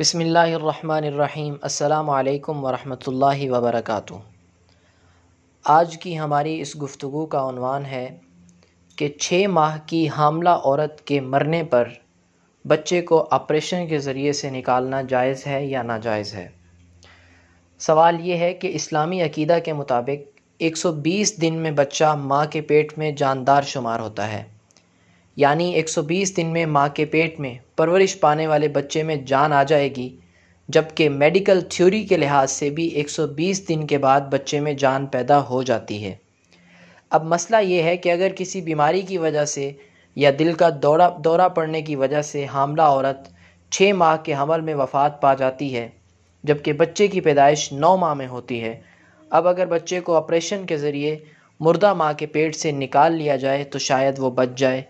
بسم اللہ الرحمن الرحیم۔ السلام علیکم ورحمۃ اللہ وبرکاتہ۔ آج کی ہماری اس گفتگو کا عنوان ہے کہ 6 ماہ کی حاملہ عورت کے مرنے پر بچے کو آپریشن کے ذریعے سے نکالنا جائز ہے یا ناجائز ہے۔ سوال یہ ہے کہ اسلامی عقیدہ کے مطابق 120 دن میں بچہ ماں کے پیٹ میں جاندار شمار ہوتا ہے، یعنی 120 دن میں ماں کے پیٹ میں پرورش پانے والے بچے میں جان آ جائے گی، جبکہ میڈیکل تھیوری کے لحاظ سے بھی 120 دن کے بعد بچے میں جان پیدا ہو جاتی ہے۔ اب مسئلہ یہ ہے کہ اگر کسی بیماری کی وجہ سے یا دل کا دورہ پڑنے کی وجہ سے حاملہ عورت 6 ماہ کے حمل میں وفات پا جاتی ہے، جبکہ بچے کی پیدائش 9 ماہ میں ہوتی ہے، اب اگر بچے کو آپریشن کے ذریعے مردہ ماں کے پیٹ سے نکال لیا جائے تو شاید وہ بچ جائے،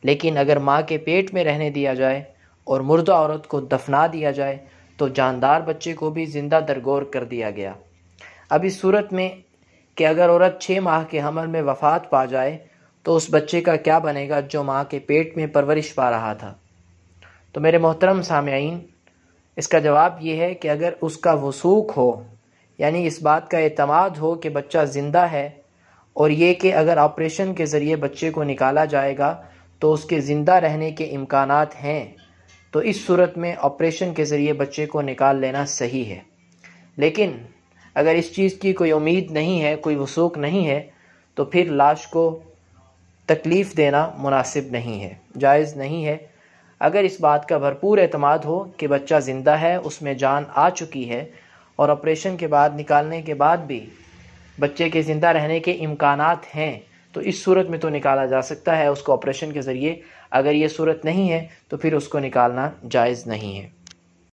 لیکن اگر ماں کے پیٹ میں رہنے دیا جائے اور مردہ عورت کو دفنا دیا جائے تو جاندار بچے کو بھی زندہ درگور کر دیا گیا۔ اب اس صورت میں کہ اگر عورت 6 ماہ کے حمل میں وفات پا جائے تو اس بچے کا کیا بنے گا جو ماں کے پیٹ میں پرورش پا رہا تھا؟ تو میرے محترم سامعین، اس کا جواب یہ ہے کہ اگر اس کا وثوق ہو، یعنی اس بات کا اعتماد ہو کہ بچہ زندہ ہے، اور یہ کہ اگر آپریشن کے ذریعے بچے کو نکالا جائے گا تو اس کے زندہ رہنے کے امکانات ہیں، تو اس صورت میں آپریشن کے ذریعے بچے کو نکال لینا صحیح ہے۔ لیکن اگر اس چیز کی کوئی امید نہیں ہے، کوئی وثوق نہیں ہے، تو پھر لاش کو تکلیف دینا مناسب نہیں ہے، جائز نہیں ہے۔ اگر اس بات کا بھرپور اعتماد ہو کہ بچہ زندہ ہے، اس میں جان آ چکی ہے، اور آپریشن کے بعد نکالنے کے بعد بھی بچے کے زندہ رہنے کے امکانات ہیں، تو اس صورت میں تو نکالا جا سکتا ہے اس کو آپریشن کے ذریعے۔ اگر یہ صورت نہیں ہے تو پھر اس کو نکالنا جائز نہیں ہے۔